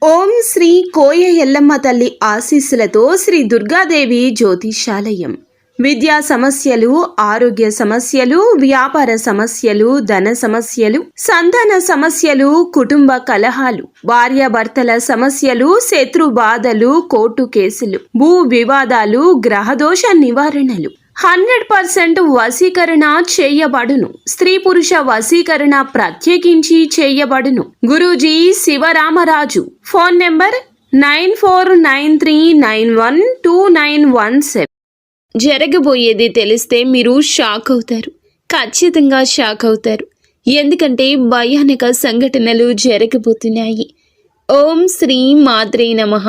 ఓం శ్రీ కోయ ఎల్లమ్మ తల్లి ఆశీస్సులతో శ్రీ దుర్గాదేవి జ్యోతిషాలయం. విద్యా సమస్యలు, ఆరోగ్య సమస్యలు, వ్యాపార సమస్యలు, ధన సమస్యలు, సంతాన సమస్యలు, కుటుంబ కలహాలు, భార్యాభర్తల సమస్యలు, శత్రు బాధలు, కోర్టు కేసులు, భూ వివాదాలు, గ్రహదోష నివారణలు 100% వశీకరణ చేయబడును. స్త్రీ పురుష వశీకరణ ప్రత్యేకించి చేయబడును. గురూజీ శివరామరాజు. Phone number 9493912917. జరగబోయేది తెలిస్తే మీరు షాక్ అవుతారు. ఖచ్చితంగా షాక్ అవుతారు. ఎందుకంటే భయానక సంఘటనలు జరగబోతున్నాయి. ఓం శ్రీ మాత్రే నమః.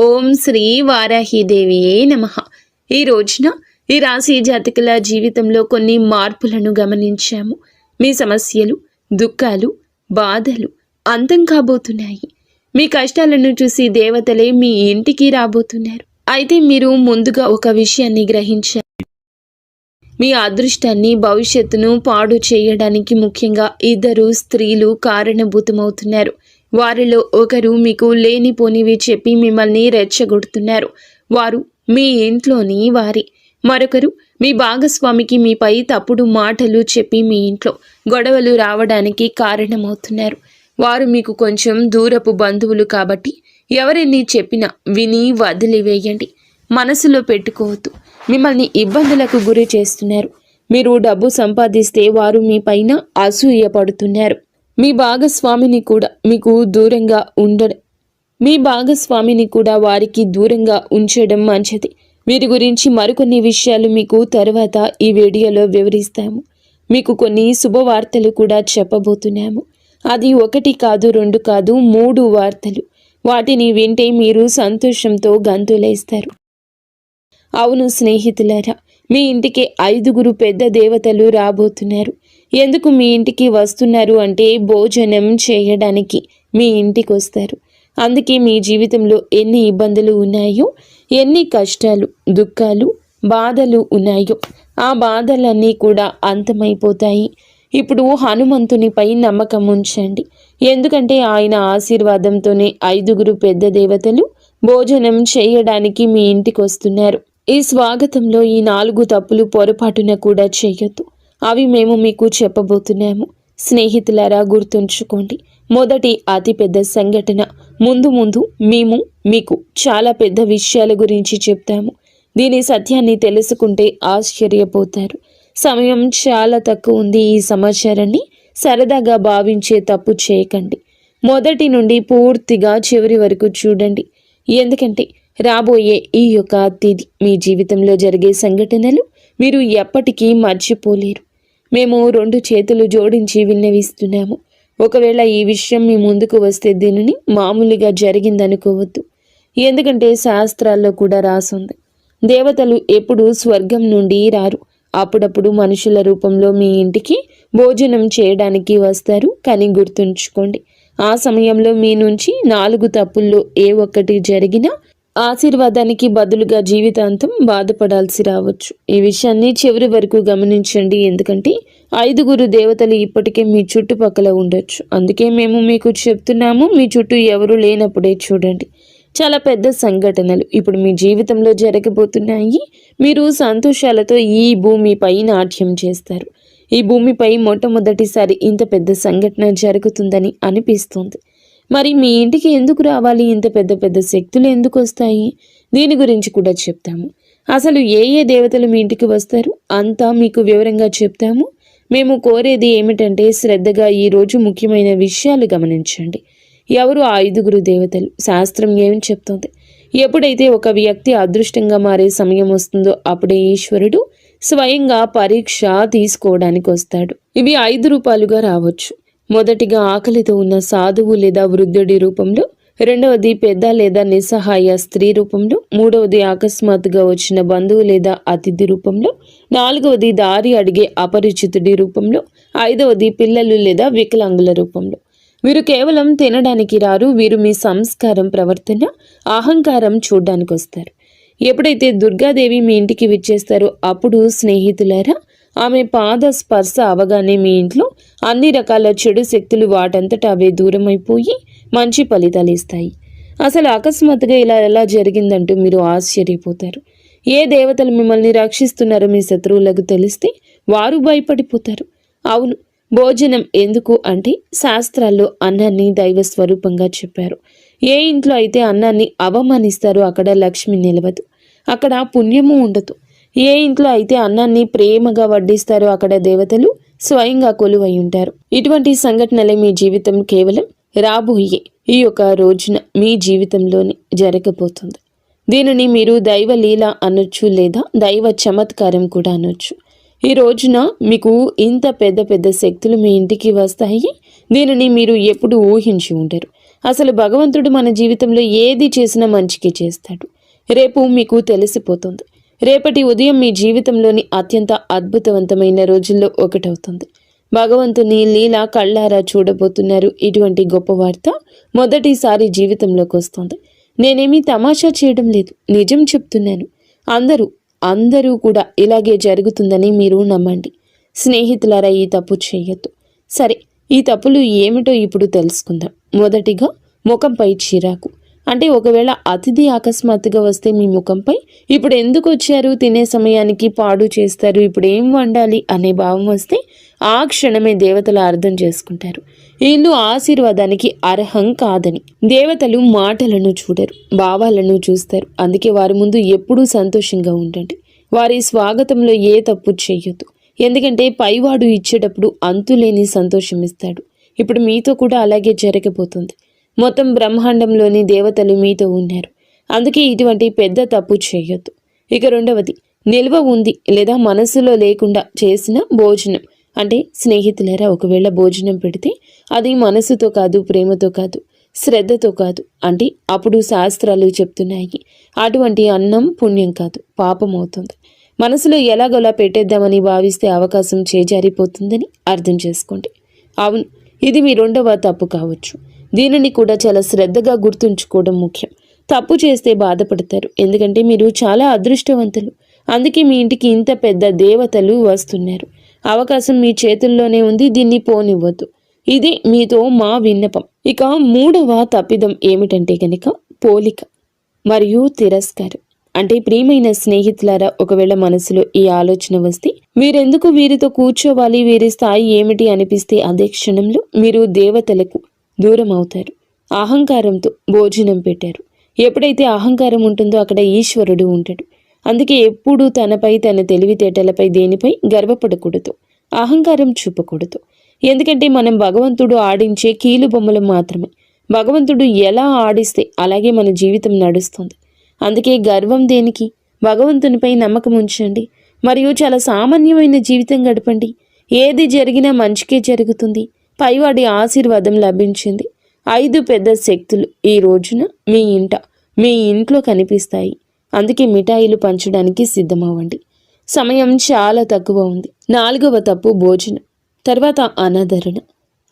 ఓం శ్రీ వారాహిదేవియే నమః. ఈ రోజున ఈ రాశి జాతకుల జీవితంలో కొన్ని మార్పులను గమనించాము. మీ సమస్యలు, దుఃఖాలు, బాధలు అంతం కాబోతున్నాయి. మీ కష్టాలను చూసి దేవతలే మీ ఇంటికి రాబోతున్నారు. అయితే మీరు ముందుగా ఒక విషయాన్ని గ్రహించారు. మీ అదృష్టాన్ని, భవిష్యత్తును పాడు చేయడానికి ముఖ్యంగా 2 స్త్రీలు కారణభూతమవుతున్నారు. వారిలో ఒకరు మీకు లేనిపోనివి చెప్పి మిమ్మల్ని రెచ్చగొడుతున్నారు. వారు మీ ఇంట్లోని వారి. మరొకరు మీ భాగస్వామికి మీపై తప్పుడు మాటలు చెప్పి మీ ఇంట్లో గొడవలు రావడానికి కారణమవుతున్నారు. వారు మీకు కొంచెం దూరపు బంధువులు కాబట్టి ఎవరిని చెప్పినా విని వదిలివేయండి. మనసులో పెట్టుకోవద్దు. మిమ్మల్ని ఇబ్బందులకు గురి చేస్తున్నారు. మీరు డబ్బు సంపాదిస్తే వారు మీ పైన అసూయపడుతున్నారు. మీ భాగస్వామిని కూడా వారికి దూరంగా ఉంచడం మంచిది. వీరి గురించి మరికొన్ని విషయాలు మీకు తర్వాత ఈ వీడియోలో వివరిస్తాము. మీకు కొన్ని శుభవార్తలు కూడా చెప్పబోతున్నాము. అది 1 కాదు, 2 కాదు, 3 వార్తలు. వాటిని వింటే మీరు సంతోషంతో గంతులేస్తారు. అవును స్నేహితులారా, మీ ఇంటికి 5 పెద్ద దేవతలు రాబోతున్నారు. ఎందుకు మీ ఇంటికి వస్తున్నారు అంటే భోజనం చేయడానికి మీ ఇంటికి వస్తారు. అందుకే మీ జీవితంలో ఎన్ని ఇబ్బందులు ఉన్నాయో, ఎన్ని కష్టాలు, దుఃఖాలు, బాధలు ఉన్నాయో ఆ బాధలన్నీ కూడా అంతమైపోతాయి. ఇప్పుడు హనుమంతునిపై నమ్మకం ఉంచండి. ఎందుకంటే ఆయన ఆశీర్వాదంతోనే 5 పెద్ద దేవతలు భోజనం చేయడానికి మీ ఇంటికి వస్తున్నారు. ఈ స్వాగతంలో ఈ 4 తప్పులు పొరపాటున కూడా చేయొద్దు. అవి మేము మీకు చెప్పబోతున్నాము. స్నేహితులారా, గుర్తుంచుకోండి. మొదటి అతిపెద్ద సంఘటన. ముందు మేము మీకు చాలా పెద్ద విషయాల గురించి చెప్తాము. దీని సత్యాన్ని తెలుసుకుంటే ఆశ్చర్యపోతారు. సమయం చాలా తక్కువ ఉంది. ఈ సమాచారాన్ని సరదాగా భావించే తప్పు చేయకండి. మొదటి నుండి పూర్తిగా చివరి వరకు చూడండి. ఎందుకంటే రాబోయే ఈ యొక్క తేదీ మీ జీవితంలో జరిగే సంఘటనలు మీరు ఎప్పటికీ మర్చిపోలేరు. మేము 2 చేతులు జోడించి విన్నవిస్తున్నాము. ఒకవేళ ఈ విషయం మీ ముందుకు వస్తే దీనిని మామూలుగా జరిగిందనుకోవద్దు. ఎందుకంటే శాస్త్రాల్లో కూడా రాసుంది, దేవతలు ఎప్పుడూ స్వర్గం నుండి రారు. అప్పుడప్పుడు మనుషుల రూపంలో మీ ఇంటికి భోజనం చేయడానికి వస్తారు. కానీ గుర్తుంచుకోండి, ఆ సమయంలో మీ నుంచి 4 తప్పుల్లో ఏ ఒక్కటి జరిగినా ఆశీర్వాదానికి బదులుగా జీవితాంతం బాధపడాల్సి రావచ్చు. ఈ విషయాన్ని చివరి వరకు గమనించండి. ఎందుకంటే 5 దేవతలు ఇప్పటికే మీ చుట్టుపక్కల ఉండొచ్చు. అందుకే మేము మీకు చెప్తున్నాము. మీ చుట్టూ ఎవరు లేనప్పుడే చూడండి. చాలా పెద్ద సంఘటనలు ఇప్పుడు మీ జీవితంలో జరగబోతున్నాయి. మీరు సంతోషాలతో ఈ భూమిపై నాట్యం చేస్తారు. ఈ భూమిపై మొట్టమొదటిసారి ఇంత పెద్ద సంఘటన జరుగుతుందని అనిపిస్తుంది. మరి మీ ఇంటికి ఎందుకు రావాలి? ఇంత పెద్ద పెద్ద శక్తులు ఎందుకు వస్తాయి? దీని గురించి కూడా చెప్తాము. అసలు ఏ దేవతలు మీ ఇంటికి వస్తారు అంతా మీకు వివరంగా చెప్తాము. మేము కోరేది ఏమిటంటే శ్రద్ధగా ఈరోజు ముఖ్యమైన విషయాలు గమనించండి. ఎవరు ఆ 5 దేవతలు? శాస్త్రం ఏమి చెప్తుంది? ఎప్పుడైతే ఒక వ్యక్తి అదృష్టంగా మారే సమయం వస్తుందో అప్పుడే ఈశ్వరుడు స్వయంగా పరీక్ష తీసుకోవడానికి వస్తాడు. ఇవి 5 రూపాలుగా రావచ్చు. మొదటిగా ఆకలితో ఉన్న సాధువు లేదా వృద్ధుడి రూపంలో, రెండవది పెద్ద లేదా నిస్సహాయ స్త్రీ రూపంలో, మూడవది అకస్మాత్తుగా వచ్చిన బంధువు లేదా అతిథి రూపంలో, 4వది దారి అడిగే అపరిచితుడి రూపంలో, 5వది పిల్లలు లేదా వికలాంగుల రూపంలో. వీరు కేవలం తినడానికి రారు. వీరు మీ సంస్కారం, ప్రవర్తన, అహంకారం చూడ్డానికి వస్తారు. ఎప్పుడైతే దుర్గాదేవి మీ ఇంటికి విచ్చేస్తారో అప్పుడు స్నేహితులారా, ఆమె పాద స్పర్శ అవగానే మీ ఇంట్లో అన్ని రకాల చెడు శక్తులు వాటంతటా అవే దూరమైపోయి మంచి ఫలితాలు ఇస్తాయి. అసలు అకస్మాత్తుగా ఇలా ఎలా జరిగిందంటూ మీరు ఆశ్చర్యపోతారు. ఏ దేవతలు మిమ్మల్ని రక్షిస్తున్నారో మీ శత్రువులకు తెలిస్తే వారు భయపడిపోతారు. అవును, భోజనం ఎందుకు అంటే శాస్త్రాల్లో అన్నాన్ని దైవ స్వరూపంగా చెప్పారు. ఏ ఇంట్లో అయితే అన్నాన్ని అవమానిస్తారో అక్కడ లక్ష్మి నిలవదు, అక్కడ పుణ్యము ఉండదు. ఏ ఇంట్లో అయితే అన్నాన్ని ప్రేమగా వడ్డిస్తారో అక్కడ దేవతలు స్వయంగా కొలువై ఉంటారు. ఇటువంటి సంఘటనలే మీ జీవితం కేవలం రాబోయే ఈ యొక్క రోజున మీ జీవితంలోని జరగబోతుంది. దీనిని మీరు దైవ లీల అనొచ్చు, లేదా దైవ చమత్కారం కూడా అనొచ్చు. ఈ రోజున మీకు ఇంత పెద్ద పెద్ద శక్తులు మీ ఇంటికి వస్తాయి. దీనిని మీరు ఎప్పుడు ఊహించి ఉంటారు. అసలు భగవంతుడు మన జీవితంలో ఏది చేసినా మంచికి చేస్తాడు. రేపు మీకు తెలిసిపోతుంది. రేపటి ఉదయం మీ జీవితంలోని అత్యంత అద్భుతవంతమైన రోజుల్లో ఒకటవుతుంది. భగవంతుని లీల కళ్ళారా చూడబోతున్నారు. ఇటువంటి గొప్ప వార్త మొదటిసారి జీవితంలోకి వస్తుంది. నేనేమీ తమాషా చేయడం లేదు, నిజం చెప్తున్నాను. అందరూ కూడా ఇలాగే జరుగుతుందని మీరు నమ్మండి. స్నేహితులారా, ఈ తప్పు చేయొద్దు. సరే, ఈ తప్పులు ఏమిటో ఇప్పుడు తెలుసుకుందాం. మొదటిగా, ముఖంపై చిరాకు. అంటే ఒకవేళ అతిథి అకస్మాత్తుగా వస్తే మీ ముఖంపై ఇప్పుడు ఎందుకు వచ్చారు, తినే సమయానికి పాడు చేస్తారు, ఇప్పుడు ఏం వండాలి అనే భావం వస్తే ఆ క్షణమే దేవతలు అర్థం చేసుకుంటారు వీళ్ళు ఆశీర్వాదానికి అర్హం కాదని. దేవతలు మాటలను చూడరు, భావాలను చూస్తారు. అందుకే వారి ముందు ఎప్పుడూ సంతోషంగా ఉండండి. వారి స్వాగతంలో ఏ తప్పు చెయ్యొద్దు. ఎందుకంటే పైవాడు ఇచ్చేటప్పుడు అంతులేని సంతోషం ఇస్తాడు. ఇప్పుడు మీతో కూడా అలాగే జరగబోతుంది. మొత్తం బ్రహ్మాండంలోని దేవతలు మీతో ఉన్నారు. అందుకే ఇటువంటి పెద్ద తప్పు చేయొద్దు. ఇక రెండవది, నిల్వ ఉంది లేదా మనసులో లేకుండా చేసిన భోజనం. అంటే స్నేహితులారా, ఒకవేళ భోజనం పెడితే అది మనసుతో కాదు, ప్రేమతో కాదు, శ్రద్ధతో కాదు అంటే అప్పుడు శాస్త్రాలు చెప్తున్నాయి అటువంటి అన్నం పుణ్యం కాదు, పాపం అవుతుంది. మనసులో ఎలాగోలా పెట్టేద్దామని భావిస్తే అవకాశం చేజారిపోతుందని అర్థం చేసుకోండి. అవును, ఇది మీ రెండవ తప్పు కావచ్చు. దీనిని కూడా చాలా శ్రద్ధగా గుర్తుంచుకోవడం ముఖ్యం. తప్పు చేస్తే బాధపడతారు, ఎందుకంటే మీరు చాలా అదృష్టవంతులు. అందుకే మీ ఇంటికి ఇంత పెద్ద దేవతలు వస్తున్నారు. అవకాశం మీ చేతుల్లోనే ఉంది, దీన్ని పోనివ్వద్దు. ఇది మీతో మా విన్నపం. ఇక మూడవ తప్పిదం ఏమిటంటే గనక పోలిక మరియు తిరస్కారం. అంటే ప్రియమైన స్నేహితులారా, ఒకవేళ మనసులో ఈ ఆలోచన వస్తే మీరెందుకు వీరితో కూర్చోవాలి, వీరి స్థాయి ఏమిటి అనిపిస్తే అదే క్షణంలో మీరు దేవతలకు దూరం అవుతారు. అహంకారంతో భోజనం పెట్టారు. ఎప్పుడైతే అహంకారం ఉంటుందో అక్కడ ఈశ్వరుడు ఉంటాడు. అందుకే ఎప్పుడూ తనపై, తన తెలివితేటలపై, దేనిపై గర్వపడకూడదు, అహంకారం చూపకూడదు. ఎందుకంటే మనం భగవంతుడు ఆడించే కీలు బొమ్మలు మాత్రమే. భగవంతుడు ఎలా ఆడిస్తే అలాగే మన జీవితం నడుస్తుంది. అందుకే గర్వం దేనికి? భగవంతునిపై నమ్మకం ఉంచండి. మరియు చాలా సామాన్యమైన జీవితం గడపండి. ఏది జరిగినా మంచికే జరుగుతుంది. పైవాడి ఆశీర్వాదం లభించింది. 5 పెద్ద శక్తులు ఈ రోజున మీ ఇంట్లో కనిపిస్తాయి. అందుకే మిఠాయిలు పంచడానికి సిద్ధమవ్వండి. సమయం చాలా తక్కువ ఉంది. 4వ తప్పు భోజనం, తర్వాత అనాదరణ.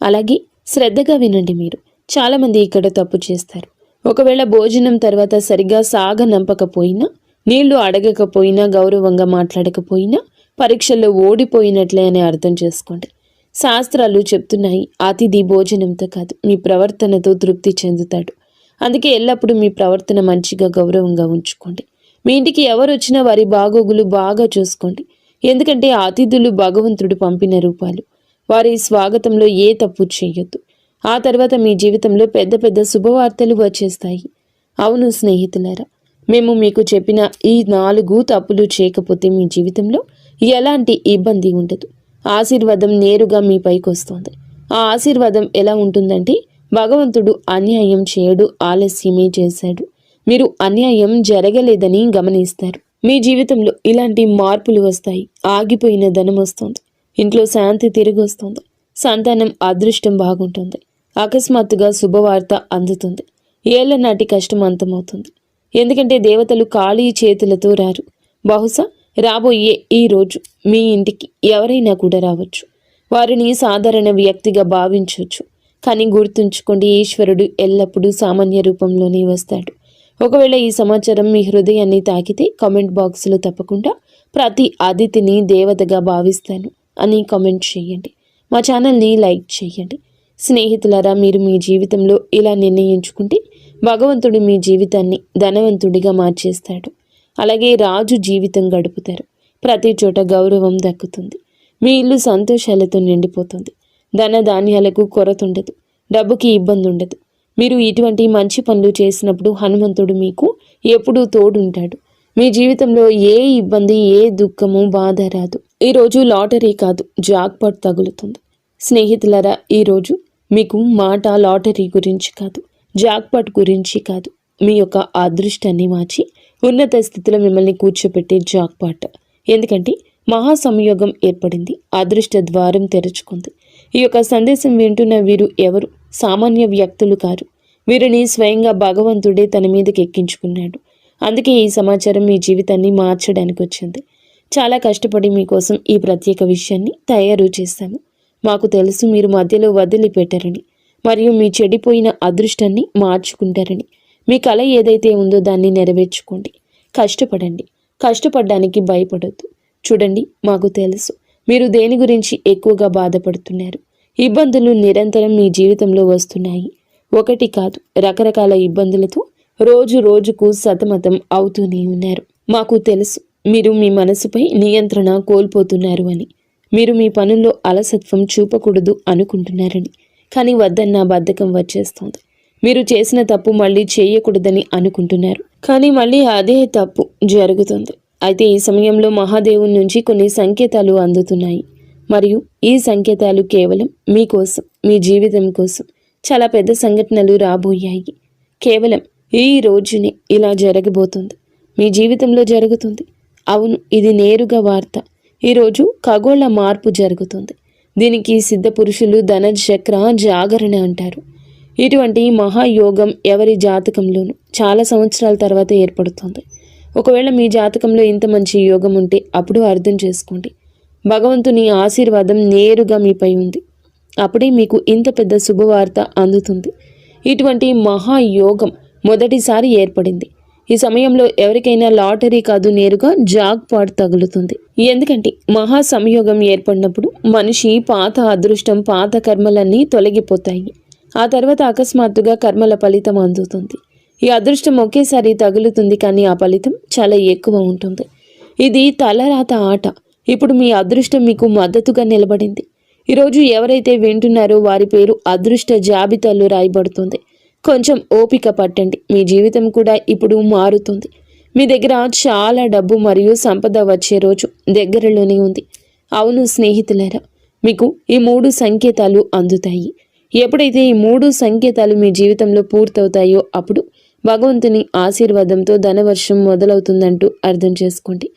అలాగే శ్రద్ధగా వినండి. మీరు చాలామంది ఇక్కడ తప్పు చేస్తారు. ఒకవేళ భోజనం తర్వాత సరిగ్గా సాగనంపకపోయినా, నీళ్లు అడగకపోయినా, గౌరవంగా మాట్లాడకపోయినా పరీక్షల్లో ఓడిపోయినట్లే అని అర్థం చేసుకోండి. శాస్త్రాలు చెప్తున్నాయి అతిథి భోజనంతో కాదు మీ ప్రవర్తనతో తృప్తి చెందుతాడు. అందుకే ఎల్లప్పుడూ మీ ప్రవర్తన మంచిగా, గౌరవంగా ఉంచుకోండి. మీ ఇంటికి ఎవరు వచ్చినా వారి బాగోగులు బాగా చూసుకోండి. ఎందుకంటే అతిథులు భగవంతుడు పంపిన రూపాలు. వారి స్వాగతంలో ఏ తప్పు చేయొద్దు. ఆ తర్వాత మీ జీవితంలో పెద్ద పెద్ద శుభవార్తలు వచ్చేస్తాయి. అవును స్నేహితులారా, మేము మీకు చెప్పిన ఈ 4 తప్పులు చేయకపోతే మీ జీవితంలో ఎలాంటి ఇబ్బంది ఉండదు. ఆశీర్వాదం నేరుగా మీ పైకి వస్తుంది. ఆ ఆశీర్వాదం ఎలా ఉంటుందంటే, భగవంతుడు అన్యాయం చేయడు, ఆలస్యమే చేశాడు. మీరు అన్యాయం జరగలేదని గమనిస్తారు. మీ జీవితంలో ఇలాంటి మార్పులు వస్తాయి. ఆగిపోయిన ధనం వస్తుంది. ఇంట్లో శాంతి తిరిగి వస్తుంది. సంతానం అదృష్టం బాగుంటుంది. అకస్మాత్తుగా శుభవార్త అందుతుంది. ఏళ్ల నాటి కష్టం అంతమవుతుంది. ఎందుకంటే దేవతలు ఖాళీ చేతులతో రారు. బహుశా రాబోయే ఈ రోజు మీ ఇంటికి ఎవరైనా కూడా రావచ్చు. వారిని సాధారణ వ్యక్తిగా భావించవచ్చు. కానీ గుర్తుంచుకోండి, ఈశ్వరుడు ఎల్లప్పుడూ సామాన్య రూపంలోనే వస్తాడు. ఒకవేళ ఈ సమాచారం మీ హృదయాన్ని తాకితే కామెంట్ బాక్స్లో తప్పకుండా ప్రతి అతిథిని దేవతగా భావిస్తాను అని కామెంట్ చేయండి. మా ఛానల్ని లైక్ చేయండి. స్నేహితులారా, మీరు మీ జీవితంలో ఇలా నిర్ణయించుకుంటే భగవంతుడు మీ జీవితాన్ని ధనవంతుడిగా మార్చేస్తాడు. అలాగే రాజు జీవితం గడుపుతారు. ప్రతి చోట గౌరవం దక్కుతుంది. మీ ఇల్లు సంతోషాలతో నిండిపోతుంది. ధన ధాన్యాలకు కొరత ఉండదు. డబ్బుకి ఇబ్బంది ఉండదు. మీరు ఇటువంటి మంచి పనులు చేసినప్పుడు హనుమంతుడు మీకు ఎప్పుడూ తోడుంటాడు. మీ జీవితంలో ఏ ఇబ్బంది, ఏ దుఃఖము, బాధ రాదు. ఈరోజు లాటరీ కాదు, జాక్పాట్ తగులుతుంది. స్నేహితులారా, ఈరోజు మీకు మాట లాటరీ గురించి కాదు, జాక్పాట్ గురించి కాదు, మీ యొక్క అదృష్టాన్ని మార్చి ఉన్నత స్థితిలో మిమ్మల్ని కూర్చోపెట్టే జాక్పాట్. ఎందుకంటే మహా సంయోగం ఏర్పడింది. అదృష్ట ద్వారం తెరుచుకుంది. ఈ యొక్క సందేశం వింటున్న వీరు ఎవరు సామాన్య వ్యక్తులు కారు. వీరిని స్వయంగా భగవంతుడే తన మీదకి ఎక్కించుకున్నాడు. అందుకే ఈ సమాచారం మీ జీవితాన్ని మార్చడానికి వచ్చింది. చాలా కష్టపడి మీకోసం ఈ ప్రత్యేక విషయాన్ని తయారు చేశాము. మాకు తెలుసు మీరు మధ్యలో వదిలిపెట్టారని, మరియు మీ చెడిపోయిన అదృష్టాన్ని మార్చుకుంటారని. మీ కళ ఏదైతే ఉందో దాన్ని నెరవేర్చుకోండి. కష్టపడండి. కష్టపడడానికి భయపడొద్దు. చూడండి, మాకు తెలుసు మీరు దేని గురించి ఎక్కువగా బాధపడుతున్నారు. ఇబ్బందులు నిరంతరం మీ జీవితంలో వస్తున్నాయి. ఒకటి కాదు, రకరకాల ఇబ్బందులతో రోజు రోజుకు సతమతం అవుతూనే ఉన్నారు. మాకు తెలుసు మీరు మీ మనసుపై నియంత్రణ కోల్పోతున్నారు అని. మీరు మీ పనుల్లో అలసత్వం చూపకూడదు అనుకుంటున్నారని. కానీ వద్దన్న బద్ధకం వచ్చేస్తోంది. మీరు చేసిన తప్పు మళ్ళీ చేయకూడదని అనుకుంటున్నారు. కానీ మళ్ళీ అదే తప్పు జరుగుతుంది. అయితే ఈ సమయంలో మహాదేవుని నుంచి కొన్ని సంకేతాలు అందుతున్నాయి. మరియు ఈ సంకేతాలు కేవలం మీకోసం, మీ జీవితం కోసం. చాలా పెద్ద సంఘటనలు రాబోయాయి. కేవలం ఈ రోజునే ఇలా జరగబోతుంది. మీ జీవితంలో జరుగుతుంది. అవును, ఇది నేరుగా వార్త. ఈరోజు ఖగోళ మార్పు జరుగుతుంది. దీనికి సిద్ధ పురుషులు ధనచక్ర జాగరణ అంటారు. ఇటువంటి మహాయోగం ఎవరి జాతకంలోనూ చాలా సంవత్సరాల తర్వాత ఏర్పడుతుంది. ఒకవేళ మీ జాతకంలో ఇంత మంచి యోగం ఉంటే అప్పుడు అర్థం చేసుకోండి, భగవంతుని ఆశీర్వాదం నేరుగా మీపై ఉంది. అప్పుడే మీకు ఇంత పెద్ద శుభవార్త అందుతుంది. ఇటువంటి మహాయోగం మొదటిసారి ఏర్పడింది. ఈ సమయంలో ఎవరికైనా లాటరీ కాదు, నేరుగా జాక్పాట్ తగులుతుంది. ఎందుకంటే మహా సంయోగం ఏర్పడినప్పుడు మనిషి పాత అదృష్టం, పాత కర్మలన్నీ తొలగిపోతాయి. ఆ తర్వాత అకస్మాత్తుగా కర్మల ఫలితం అందుతుంది. ఈ అదృష్టం ఒకేసారి తగులుతుంది, కానీ ఆ ఫలితం చాలా ఎక్కువ ఉంటుంది. ఇది తలరాత ఆట. ఇప్పుడు మీ అదృష్టం మీకు మద్దతుగా నిలబడింది. ఈరోజు ఎవరైతే వింటున్నారో వారి పేరు అదృష్ట జాబితాలో రాయబడుతుంది. కొంచెం ఓపిక పట్టండి. మీ జీవితం కూడా ఇప్పుడు మారుతుంది. మీ దగ్గర చాలా డబ్బు మరియు సంపద వచ్చే రోజు దగ్గరలోనే ఉంది. అవును స్నేహితులారా, మీకు ఈ 3 సంకేతాలు అందుతాయి. ఎప్పుడైతే ఈ 3 సంకేతాలు మీ జీవితంలో పూర్తవుతాయో అప్పుడు భగవంతుని ఆశీర్వాదంతో ధనవర్షం మొదలవుతుందంటూ అర్థం చేసుకోండి.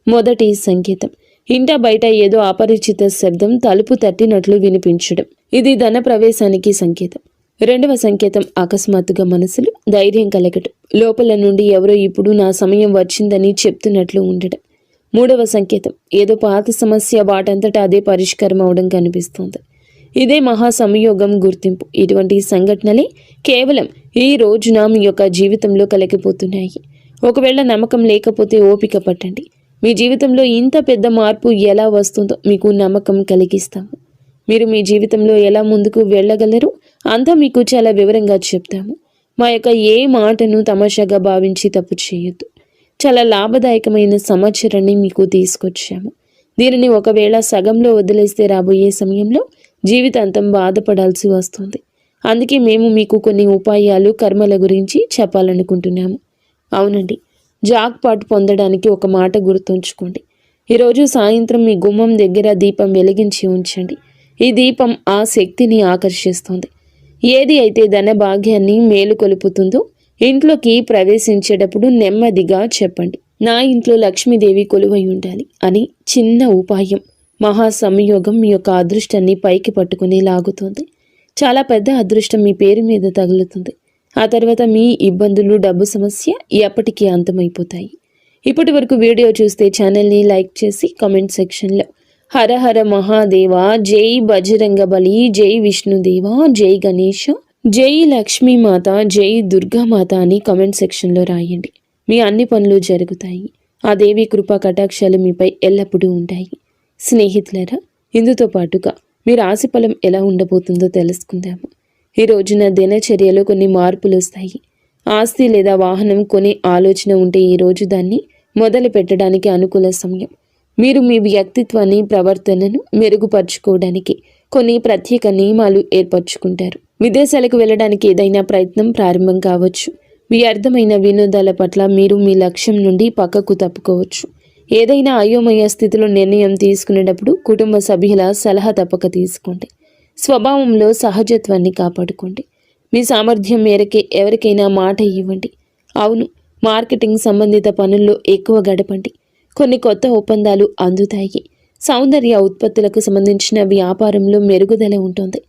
మొదటి సంకేతం, ఇంట బయట ఏదో అపరిచిత శబ్దం తలుపు తట్టినట్లు వినిపించడం. ఇది ధన ప్రవేశానికి సంకేతం. రెండవ సంకేతం, అకస్మాత్తుగా మనసులో ధైర్యం కలగటం. లోపల నుండి ఎవరో ఇప్పుడు నా సమయం వచ్చిందని చెప్తున్నట్లు ఉండడం. మూడవ సంకేతం, ఏదో పాత సమస్య వాటంతటా అదే పరిష్కారం అవడం కనిపిస్తుంది. ఇదే మహా సంయోగం గుర్తింపు. ఇటువంటి సంఘటనలే కేవలం ఈ రోజున మీ యొక్క జీవితంలో కలిగిపోతున్నాయి. ఒకవేళ నమ్మకం లేకపోతే ఓపిక పట్టండి. మీ జీవితంలో ఇంత పెద్ద మార్పు ఎలా వస్తుందో మీకు నమ్మకం కలిగిస్తాము. మీరు మీ జీవితంలో ఎలా ముందుకు వెళ్ళగలరు అంతా మీకు చాలా వివరంగా చెప్తాము. మా యొక్క ఏ మాటను తమాషాగా భావించి తప్పు చేయొద్దు. చాలా లాభదాయకమైన సమాచారాన్ని మీకు తీసుకొచ్చాము. దీనిని ఒకవేళ సగంలో వదిలేస్తే రాబోయే సమయంలో జీవితాంతం బాధపడాల్సి వస్తుంది. అందుకే మేము మీకు కొన్ని ఉపాయాలు, కర్మల గురించి చెప్పాలనుకుంటున్నాము. అవునండి, జాక్పాట్ పొందడానికి ఒక మాట గుర్తుంచుకోండి. ఈరోజు సాయంత్రం మీ గుమ్మం దగ్గర దీపం వెలిగించి ఉంచండి. ఈ దీపం ఆ శక్తిని ఆకర్షిస్తుంది. ఏది అయితే ధన భాగ్యాన్ని మేలుకొలుపుతుందో ఇంట్లోకి ప్రవేశించేటప్పుడు నెమ్మదిగా చెప్పండి, నా ఇంట్లో లక్ష్మీదేవి కొలువై ఉండాలి అని. చిన్న ఉపాయం మహా సంయోగం మీ యొక్క అదృష్టాన్ని పైకి పట్టుకుని లాగుతుంది. చాలా పెద్ద అదృష్టం మీ పేరు మీద తగులుతుంది. ఆ తర్వాత మీ ఇబ్బందులు, డబ్బు సమస్య ఎప్పటికీ అంతమైపోతాయి. ఇప్పటి వరకు వీడియో చూస్తే ఛానల్ని లైక్ చేసి కామెంట్ సెక్షన్లో హర హర మహాదేవ, జై బజరంగబలి, జై విష్ణుదేవ, జై గణేష, జై లక్ష్మీమాత, జై దుర్గామాత అని కామెంట్ సెక్షన్లో రాయండి. మీ అన్ని పనులు జరుగుతాయి. ఆ దేవి కృపా కటాక్షాలు మీపై ఎల్లప్పుడూ ఉంటాయి. స్నేహితులారా, ఇందుతో పాటుగా మీ రాశి ఫలం ఎలా ఉండబోతుందో తెలుసుకుందాము. ఈ రోజున దినచర్యలో కొన్ని మార్పులు వస్తాయి. ఆస్తి లేదా వాహనం కొనే ఆలోచన ఉంటే ఈరోజు దాన్ని మొదలు పెట్టడానికి అనుకూల సమయం. మీరు మీ వ్యక్తిత్వాన్ని, ప్రవర్తనను మెరుగుపరుచుకోవడానికి కొన్ని ప్రత్యేక నియమాలు ఏర్పరచుకుంటారు. విదేశాలకు వెళ్ళడానికి ఏదైనా ప్రయత్నం ప్రారంభం కావచ్చు. వ్యర్థమైన వినోదాల పట్ల మీరు మీ లక్ష్యం నుండి పక్కకు తప్పుకోవచ్చు. ఏదైనా అయోమయ స్థితిలో నిర్ణయం తీసుకునేటప్పుడు కుటుంబ సభ్యుల సలహా తప్పక తీసుకోండి. స్వభావంలో సహజత్వాన్ని కాపాడుకోండి. మీ సామర్థ్యం మేరకే ఎవరికైనా మాట ఇవ్వండి. అవును, మార్కెటింగ్ సంబంధిత పనుల్లో ఎక్కువ గడపండి. కొన్ని కొత్త ఒప్పందాలు అందుతాయి. సౌందర్య ఉత్పత్తులకు సంబంధించిన వ్యాపారంలో మెరుగుదల ఉంటుంది.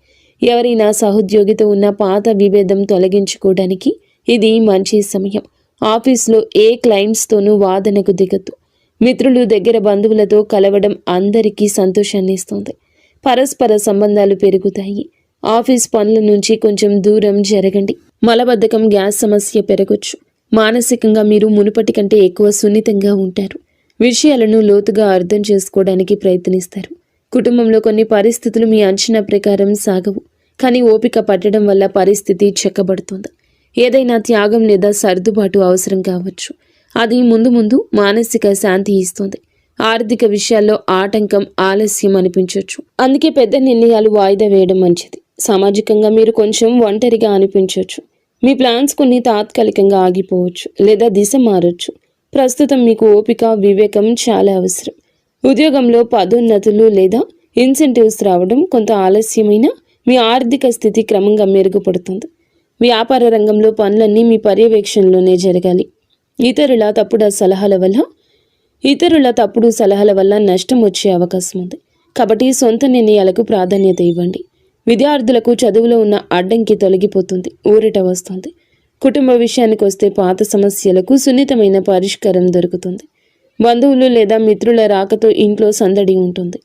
ఎవరైనా సహోద్యోగితో ఉన్న పాత విభేదం తొలగించుకోవడానికి ఇది మంచి సమయం. ఆఫీస్లో ఏ క్లయింట్స్తోనూ వాదనకు దిగద్దు. మిత్రులు, దగ్గర బంధువులతో కలవడం అందరికీ సంతోషాన్ని ఇస్తుంది. పరస్పర సంబంధాలు పెరుగుతాయి. ఆఫీస్ పనుల నుంచి కొంచెం దూరం జరగండి. మలబద్ధకం, గ్యాస్ సమస్య పెరగొచ్చు. మానసికంగా మీరు మునుపటి కంటే ఎక్కువ సున్నితంగా ఉంటారు. విషయాలను లోతుగా అర్థం చేసుకోవడానికి ప్రయత్నిస్తారు. కుటుంబంలో కొన్ని పరిస్థితులు మీ అంచనా ప్రకారం సాగవు, కానీ ఓపిక పట్టడం వల్ల పరిస్థితి చెక్కబడుతుంది. ఏదైనా త్యాగం లేదా సర్దుబాటు అవసరం కావచ్చు. అది ముందు ముందు మానసిక శాంతి ఇస్తుంది. ఆర్థిక విషయాల్లో ఆటంకం, ఆలస్యం అనిపించవచ్చు. అందుకే పెద్ద నిర్ణయాలు వాయిదా వేయడం మంచిది. సామాజికంగా మీరు కొంచెం ఒంటరిగా అనిపించవచ్చు. మీ ప్లాన్స్ కొన్ని తాత్కాలికంగా ఆగిపోవచ్చు లేదా దిశ మారొచ్చు. ప్రస్తుతం మీకు ఓపిక, వివేకం చాలా అవసరం. ఉద్యోగంలో పదోన్నతులు లేదా ఇన్సెంటివ్స్ రావడం కొంత ఆలస్యమైనా మీ ఆర్థిక స్థితి క్రమంగా మెరుగుపడుతుంది. వ్యాపార రంగంలో పనులన్నీ మీ పర్యవేక్షణలోనే జరగాలి. ఇతరుల తప్పుడు సలహాల వల్ల నష్టం వచ్చే అవకాశం ఉంది. కాబట్టి సొంత నిర్ణయాలకు ప్రాధాన్యత ఇవ్వండి. విద్యార్థులకు చదువులో ఉన్న అడ్డంకి తొలగిపోతుంది, ఊరట వస్తుంది. కుటుంబ విషయానికి వస్తే పాత సమస్యలకు సున్నితమైన పరిష్కారం దొరుకుతుంది. బంధువులు లేదా మిత్రుల రాకతో ఇంట్లో సందడి ఉంటుంది.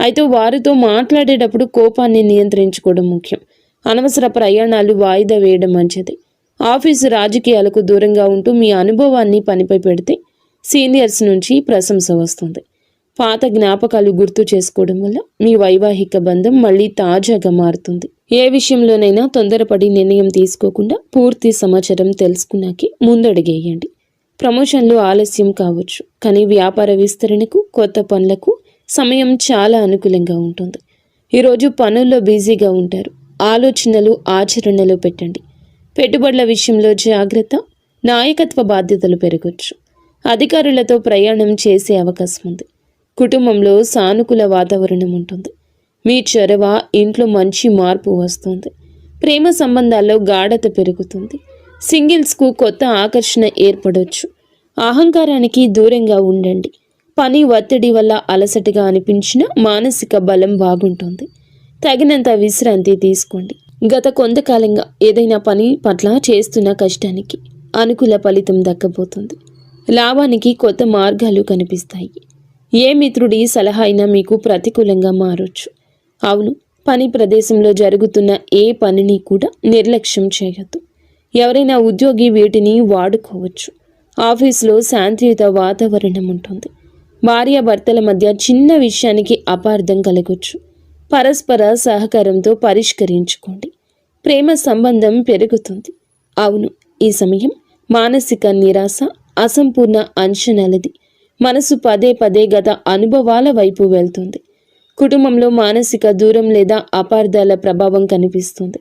అయితే వారితో మాట్లాడేటప్పుడు కోపాన్ని నియంత్రించుకోవడం ముఖ్యం. అనవసర ప్రయాణాలు వాయిదా వేయడం మంచిది. ఆఫీసు రాజకీయాలకు దూరంగా ఉంటూ మీ అనుభవాన్ని పనిపై పెడితే సీనియర్స్ నుంచి ప్రశంస వస్తుంది. పాత జ్ఞాపకాలు గుర్తు చేసుకోవడం వల్ల మీ వైవాహిక బంధం మళ్ళీ తాజాగా మారుతుంది. ఏ విషయంలోనైనా తొందరపడి నిర్ణయం తీసుకోకుండా పూర్తి సమాచారం తెలుసుకున్నాకే ముందడుగేయండి. ప్రమోషన్లు ఆలస్యం కావచ్చు, కానీ వ్యాపార విస్తరణకు, కొత్త పనులకు సమయం చాలా అనుకూలంగా ఉంటుంది. ఈరోజు పనుల్లో బిజీగా ఉంటారు. ఆలోచనలు ఆచరణలో పెట్టండి. పెట్టుబడుల విషయంలో జాగ్రత్త. నాయకత్వ బాధ్యతలు పెరగొచ్చు. అధికారులతో ప్రయాణం చేసే అవకాశం ఉంది. కుటుంబంలో సానుకూల వాతావరణం ఉంటుంది. మీ చొరవ ఇంట్లో మంచి మార్పు వస్తుంది. ప్రేమ సంబంధాల్లో గాఢత పెరుగుతుంది. సింగిల్స్కు కొత్త ఆకర్షణ ఏర్పడవచ్చు. అహంకారానికి దూరంగా ఉండండి. పని ఒత్తిడి వల్ల అలసటగా అనిపించిన మానసిక బలం బాగుంటుంది. తగినంత విశ్రాంతి తీసుకోండి. గత కొంతకాలంగా ఏదైనా పని పట్ల చేస్తున్న కష్టానికి అనుకూల ఫలితం దక్కబోతుంది. లాభానికి కొత్త మార్గాలు కనిపిస్తాయి. ఏ మిత్రుడి సలహా అయినా మీకు ప్రతికూలంగా మారొచ్చు. అవును, పని ప్రదేశంలో జరుగుతున్న ఏ పనిని కూడా నిర్లక్ష్యం చేయొద్దు. ఎవరైనా ఉద్యోగి వీటిని వాడుకోవచ్చు. ఆఫీసులో శాంతియుత వాతావరణం ఉంటుంది. భార్యాభర్తల మధ్య చిన్న విషయానికి అపార్థం కలగొచ్చు. పరస్పర సహకారంతో పరిష్కరించుకోండి. ప్రేమ సంబంధం పెరుగుతుంది. అవును, ఈ సమయం మానసిక నిరాశ, అసంపూర్ణ అంచనాలది. మనసు పదే పదే గత అనుభవాల వైపు వెళ్తుంది. కుటుంబంలో మానసిక దూరం లేదా అపార్థాల ప్రభావం కనిపిస్తుంది.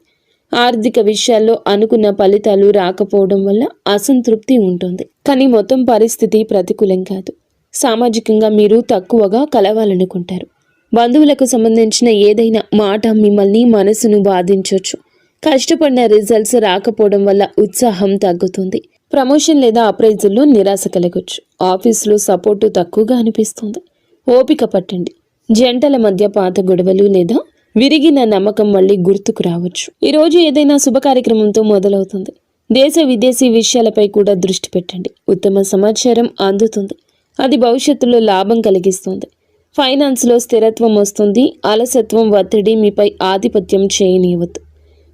ఆర్థిక విషయాల్లో అనుకున్న ఫలితాలు రాకపోవడం వల్ల అసంతృప్తి ఉంటుంది. కానీ మొత్తం పరిస్థితి ప్రతికూలం కాదు. సామాజికంగా మీరు తక్కువగా కలవాలనుకుంటారు. బంధువులకు సంబంధించిన ఏదైనా మాట మిమ్మల్ని మనసును బాధించవచ్చు. కష్టపడిన రిజల్ట్స్ రాకపోవడం వల్ల ఉత్సాహం తగ్గుతుంది. ప్రమోషన్ లేదా అప్రైజుల్లో నిరాశ కలగొచ్చు. ఆఫీసులో సపోర్టు తక్కువగా అనిపిస్తుంది. ఓపిక పట్టండి. జంటల మధ్య పాత గొడవలు లేదా విరిగిన నమ్మకం మళ్ళీ గుర్తుకు రావచ్చు. ఈరోజు ఏదైనా శుభ కార్యక్రమంతో మొదలవుతుంది. దేశ విదేశీ విషయాలపై కూడా దృష్టి పెట్టండి. ఉత్తమ సమాచారం అందుతుంది. అది భవిష్యత్తులో లాభం కలిగిస్తుంది. ఫైనాన్స్లో స్థిరత్వం వస్తుంది. అలసత్వం, ఒత్తిడి మీపై ఆధిపత్యం చేయనివ్వద్దు.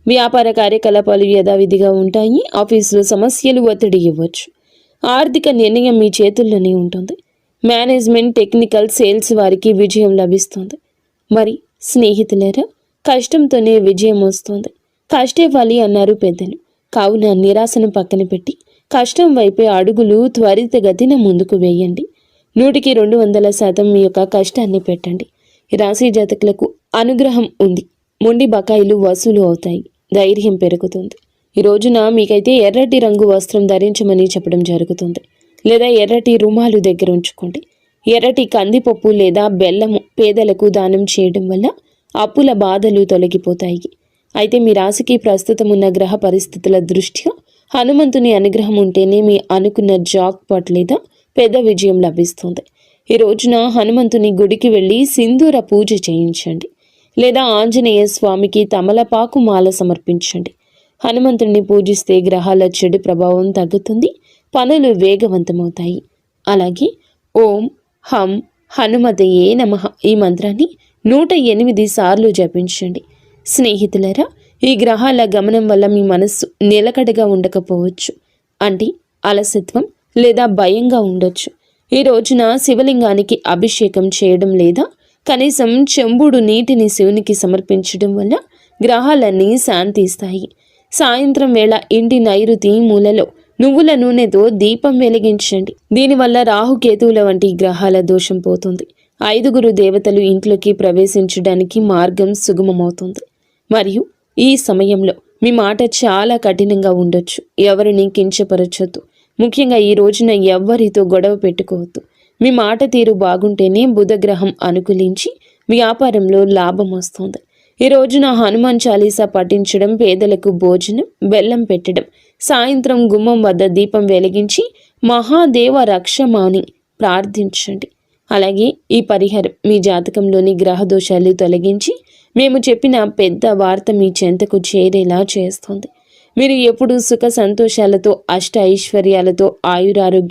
వ్యాపార కార్యకలాపాలు యథావిధిగా ఉంటాయి. ఆఫీసులో సమస్యలు ఒత్తిడి ఇవ్వచ్చు. ఆర్థిక నిర్ణయం మీ చేతుల్లోనే ఉంటుంది. మేనేజ్మెంట్, టెక్నికల్, సేల్స్ వారికి విజయం లభిస్తుంది. మరి స్నేహితులారా, కష్టంతోనే విజయం వస్తుంది. కష్టే ఫలి అన్నారు పెద్దలు. కావున నిరాశను పక్కన పెట్టి కష్టం వైపే అడుగులు త్వరితగతిన ముందుకు వేయండి. 100% మీ యొక్క కష్టాన్ని పెట్టండి. ఈ రాశి జాతకులకు అనుగ్రహం ఉంది. మొండి బకాయిలు వసూలు అవుతాయి. ధైర్యం పెరుగుతుంది. ఈ రోజున మీకైతే ఎర్రటి రంగు వస్త్రం ధరించమని చెప్పడం జరుగుతుంది. లేదా ఎర్రటి రుమాలు దగ్గర ఉంచుకోండి. ఎర్రటి కందిపప్పు లేదా బెల్లము పేదలకు దానం చేయడం వల్ల అప్పుల బాధలు తొలగిపోతాయి. అయితే మీ రాశికి ప్రస్తుతం ఉన్న గ్రహ పరిస్థితుల దృష్ట్యా హనుమంతుని అనుగ్రహం ఉంటేనే మీ అనుకున్న జాక్పాట్ లేదా పెద్ద విజయం లభిస్తుంది. ఈ రోజున హనుమంతుని గుడికి వెళ్ళి సింధూర పూజ చేయించండి. లేదా ఆంజనేయ స్వామికి తమలపాకు మాల సమర్పించండి. హనుమంతుడిని పూజిస్తే గ్రహాల చెడు ప్రభావం తగ్గుతుంది. పనులు వేగవంతమవుతాయి. అలాగే ఓం హం హనుమతయే నమః ఈ మంత్రాన్ని 108 సార్లు జపించండి. స్నేహితులరా, ఈ గ్రహాల గమనం వల్ల మీ మనస్సు నిలకడగా ఉండకపోవచ్చు. అంటే అలసత్వం లేదా భయంగా ఉండొచ్చు. ఈ రోజున శివలింగానికి అభిషేకం చేయడం లేదా కనీసం చెంబుడు నీటిని శివునికి సమర్పించడం వల్ల గ్రహాలన్నీ శాంతిస్తాయి. సాయంత్రం వేళ ఇంటి నైరుతి మూలలో నువ్వుల నూనెతో దీపం వెలిగించండి. దీనివల్ల రాహుకేతువుల వంటి గ్రహాల దోషం పోతుంది. 5 దేవతలు ఇంట్లోకి ప్రవేశించడానికి మార్గం సుగమమవుతుంది. మరియు ఈ సమయంలో మీ మాట చాలా కఠినంగా ఉండొచ్చు. ఎవరిని కించపరచొద్దు. ముఖ్యంగా ఈ రోజున ఎవ్వరితో గొడవ పెట్టుకోవద్దు. మీ మాట తీరు బాగుంటేనే బుధగ్రహం అనుకూలించి వ్యాపారంలో లాభం వస్తుంది. ఈ రోజున హనుమాన్ చాలీసా పఠించడం, పేదలకు భోజనం, బెల్లం పెట్టడం, సాయంత్రం గుమ్మం వద్ద దీపం వెలిగించి మహాదేవ రక్షమాని ప్రార్థించండి. అలాగే ఈ పరిహారం మీ జాతకంలోని గ్రహ దోషాలు తొలగించి మేము చెప్పిన పెద్ద వార్త మీ చెంతకు చేరేలా చేస్తుంది. మీరు ఎప్పుడూ సుఖ సంతోషాలతో, అష్ట ఐశ్వర్యాలతో, ఆయురారోగ్య